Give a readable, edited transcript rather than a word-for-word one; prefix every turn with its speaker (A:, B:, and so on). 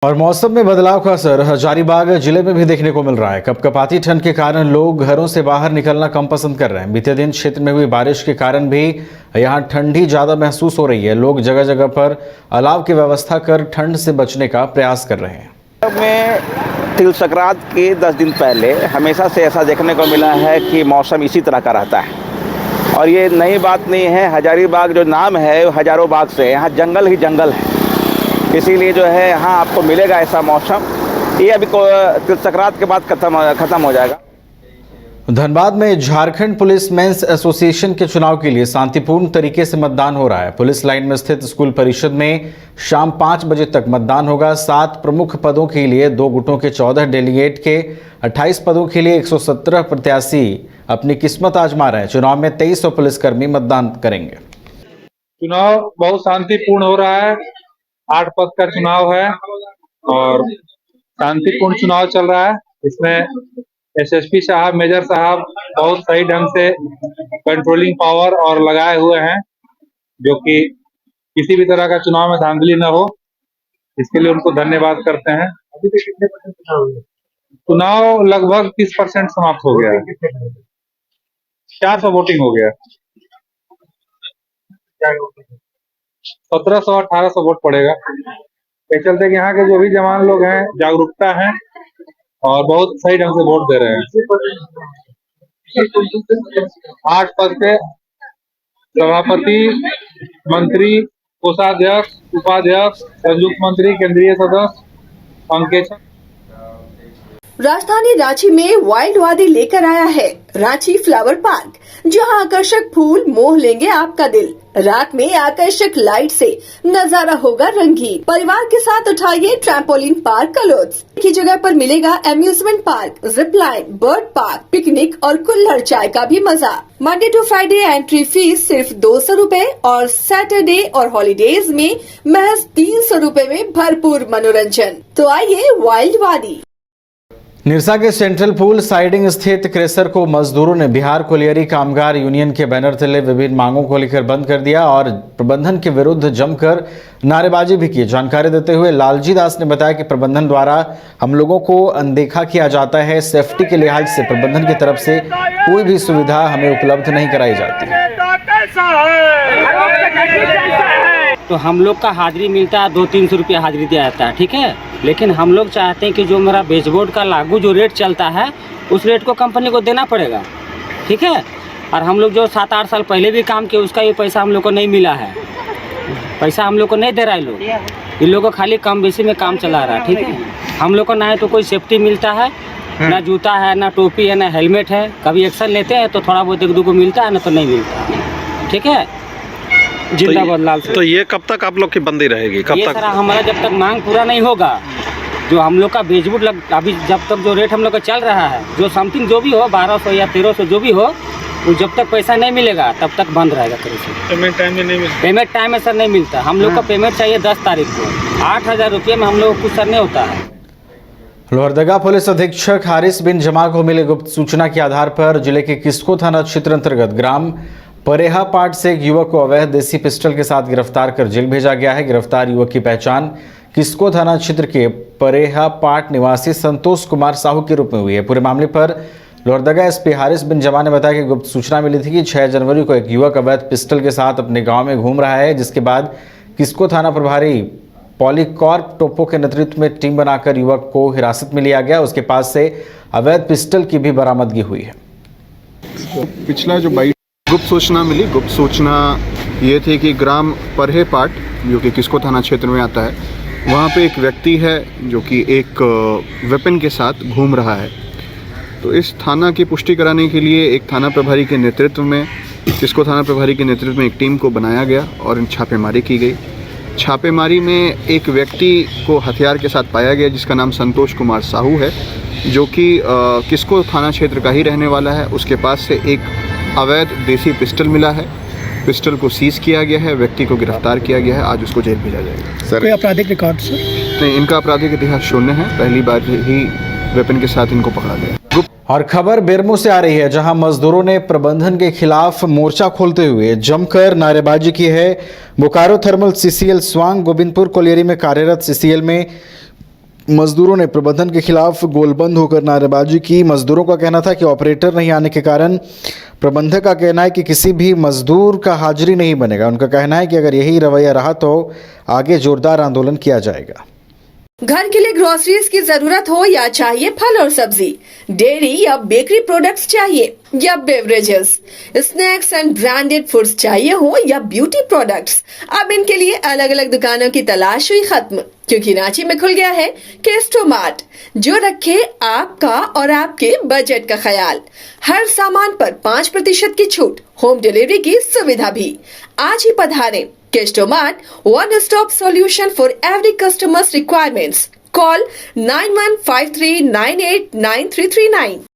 A: और मौसम में बदलाव का असर हजारीबाग जिले में भी देखने को मिल रहा है। कपकपाती ठंड के कारण लोग घरों से बाहर निकलना कम पसंद कर रहे हैं। बीते दिन क्षेत्र में हुई बारिश के कारण भी यहां ठंडी ज्यादा महसूस हो रही है। लोग जगह जगह पर अलाव की व्यवस्था कर ठंड से बचने का प्रयास कर रहे हैं।
B: में तिल संक्रांत के 10 दिन पहले हमेशा से ऐसा देखने को मिला है कि मौसम इसी तरह का रहता है और ये नई बात नहीं है। हजारीबाग जो नाम है हजारों बाग से, यहाँ जंगल ही जंगल है, इसीलिए जो है यहाँ आपको मिलेगा ऐसा मौसम। ये अभी तिल संक्रांत के बाद खत्म हो जाएगा।
A: धनबाद में झारखंड पुलिस मेंस एसोसिएशन के चुनाव के लिए शांतिपूर्ण तरीके से मतदान हो रहा है। पुलिस लाइन में स्थित स्कूल परिषद में शाम 5 बजे तक मतदान होगा। 7 प्रमुख पदों के लिए 2 गुटों के 14 डेलीगेट के 28 पदों के लिए 117 प्रत्याशी अपनी किस्मत आजमा रहे हैं। चुनाव में 2300 पुलिसकर्मी मतदान करेंगे।
C: चुनाव बहुत शांतिपूर्ण हो रहा है। 8 पद का चुनाव है और शांतिपूर्ण चुनाव चल रहा है। इसमें एसएसपी साहब, मेजर साहब बहुत सही ढंग से कंट्रोलिंग पावर और लगाए हुए हैं, जो कि किसी भी तरह का चुनाव में धांधली न हो, इसके लिए उनको धन्यवाद करते हैं। अभी तक कितने परसेंट चुनाव हुए? चुनाव लगभग 30% समाप्त हो गया है। 400 वोटिंग हो गया। 1700 1800 वोट पड़ेगा। ये चलते कि यहाँ के जो भी जवान लोग हैं जागरूकता है और बहुत सही ढंग से वोट दे रहे हैं। 8 पद के सभापति, मंत्री, कोषाध्यक्ष, उपाध्यक्ष, संयुक्त मंत्री, केंद्रीय सदस्य, अंकेक्षक।
D: राजधानी रांची में वाइल्ड वादी लेकर आया है रांची फ्लावर पार्क, जहां आकर्षक फूल मोह लेंगे आपका दिल। रात में आकर्षक लाइट से नजारा होगा रंगीन। परिवार के साथ उठाइए ट्रैम्पोलिन पार्क का लुत्फ। की जगह पर मिलेगा amusement park, zip line, bird park, picnic और कुल्हड़ चाय का भी मजा। Monday to Friday entry fees सिर्फ 200 रूपए और सैटरडे और हॉलीडेज में महज 300 रूपए में भरपूर मनोरंजन। तो आइए वाइल्ड वादी।
A: निरसा के सेंट्रल पूल साइडिंग स्थित क्रेशर को मजदूरों ने बिहार कोलियरी कामगार यूनियन के बैनर तले विभिन्न मांगों को लेकर बंद कर दिया और प्रबंधन के विरुद्ध जमकर नारेबाजी भी की। जानकारी देते हुए लालजी दास ने बताया कि प्रबंधन द्वारा हम लोगों को अनदेखा किया जाता है। सेफ्टी के लिहाज से प्रबंधन की तरफ से कोई भी सुविधा हमें उपलब्ध नहीं कराई जाती।
E: तो हम लोग का हाजिरी मिलता है 200-300 रुपया हाजिरी दिया जाता है, ठीक है। लेकिन हम लोग चाहते हैं कि जो मेरा बेचबोर्ड का लागू जो रेट चलता है उस रेट को कंपनी को देना पड़ेगा, ठीक है। और हम लोग जो 7-8 साल पहले भी काम किए उसका ये पैसा हम लोग को नहीं मिला है। पैसा हम लोग को नहीं दे रहा है लोग। इन लोगों को खाली कम बेसी में काम चला रहा है, ठीक है। हम लोग को ना है तो कोई सेफ्टी मिलता है, ना जूता है, ना टोपी है, ना हेलमेट है। कभी एक्शन लेते हैं तो थोड़ा बहुत 1-2 को मिलता है, ना तो नहीं मिलता, ठीक है। जिंदाबाद लाल।
F: तो ये कब तक आप लोग की बंदी रहेगी? कब तक?
E: हमारा जब तक मांग पूरा नहीं होगा, जो हम लोग का बेचबुट अभी जब तक जो रेट हम लोग का चल रहा है, जो समथिंग जो भी हो 1200 या 1300 जो भी हो, वो जब तक पैसा नहीं मिलेगा तब तक बंद रहेगा।
C: पेमेंट टाइम में नहीं मिलता।
E: पेमेंट टाइम में सर नहीं मिलता। हम लोग का पेमेंट चाहिए 10 तारीख को। 8000 रुपये में हम लोग को कुछ सर नहीं होता है।
A: लोहरदगा पुलिस अधीक्षक हारिस बिन जमा को मिली गुप्त सूचना के आधार पर जिले के किस्को थाना क्षेत्र अंतर्गत ग्राम परेहा पाट से एक युवक को अवैध देसी पिस्टल के साथ गिरफ्तार कर जेल भेजा गया है। गिरफ्तार युवक की पहचान किस्को थाना क्षेत्र के परेहा पाट निवासी संतोष कुमार साहू के रूप में हुई है। पूरे मामले पर लोहरदगा एसपी हारिस बिन जमा ने बताया कि गुप्त सूचना मिली थी कि 6 जनवरी को एक युवक अवैध पिस्टल के साथ अपने गाँव में घूम रहा है, जिसके बाद किस्को थाना प्रभारी पॉलीकॉर्प टोपो के नेतृत्व में टीम बनाकर युवक को हिरासत में लिया गया। उसके पास से अवैध पिस्टल की भी बरामदगी हुई है।
G: पिछला जो गुप्त सूचना मिली, गुप्त सूचना ये थी कि ग्राम परहेपाट पाट जो कि किस्को थाना क्षेत्र में आता है, वहाँ पे एक व्यक्ति है जो कि एक वेपन के साथ घूम रहा है। तो इस थाना की पुष्टि कराने के लिए एक थाना प्रभारी के नेतृत्व में, किस्को थाना प्रभारी के नेतृत्व में एक टीम को बनाया गया और छापेमारी की गई। छापेमारी में एक व्यक्ति को हथियार के साथ पाया गया जिसका नाम संतोष कुमार साहू है, जो कि किस्को थाना क्षेत्र का ही रहने वाला है। उसके पास से एक अवैध देसी पिस्टल मिला है। पिस्टल को सीज किया गया है, व्यक्ति को गिरफ्तार किया गया है। आज उसको जेल भेजा जाएगा।
H: सर कोई आपराधिक रिकॉर्ड? सर
G: नहीं, इनका आपराधिक इतिहास शून्य है। पहली बार ही वेपन के साथ इनको पकड़ा गया।
A: और खबर बेरमो से आ रही है, जहां मजदूरों ने प्रबंधन के खिलाफ मोर्चा खोलते हुए जमकर नारेबाजी की है। बोकारो थर्मल सीसीएल स्वांग गोविंदपुर कोलियरी में कार्यरत सीसीएल में मजदूरों ने प्रबंधन के खिलाफ गोलबंद होकर नारेबाजी की। मजदूरों का कहना था कि ऑपरेटर नहीं आने के कारण प्रबंधक का कहना है कि किसी भी मजदूर का हाजिरी नहीं बनेगा। उनका कहना है कि अगर यही रवैया रहा तो आगे जोरदार आंदोलन किया जाएगा।
D: घर के लिए ग्रोसरीज की जरूरत हो या चाहिए फल और सब्जी, डेयरी या बेकरी प्रोडक्ट्स चाहिए या beverages, snacks and branded foods चाहिए हो या ब्यूटी प्रोडक्ट्स, अब इनके लिए अलग अलग दुकानों की तलाश हुई खत्म, क्योंकि रांची में खुल गया है केस्टो मार्ट, जो रखे आपका और आपके बजट का ख्याल। हर सामान पर 5% की छूट, होम डिलीवरी की सुविधा भी। आज ही पधारें Kesto Mart, one stop solution for every customer's requirements. Call 9153989339.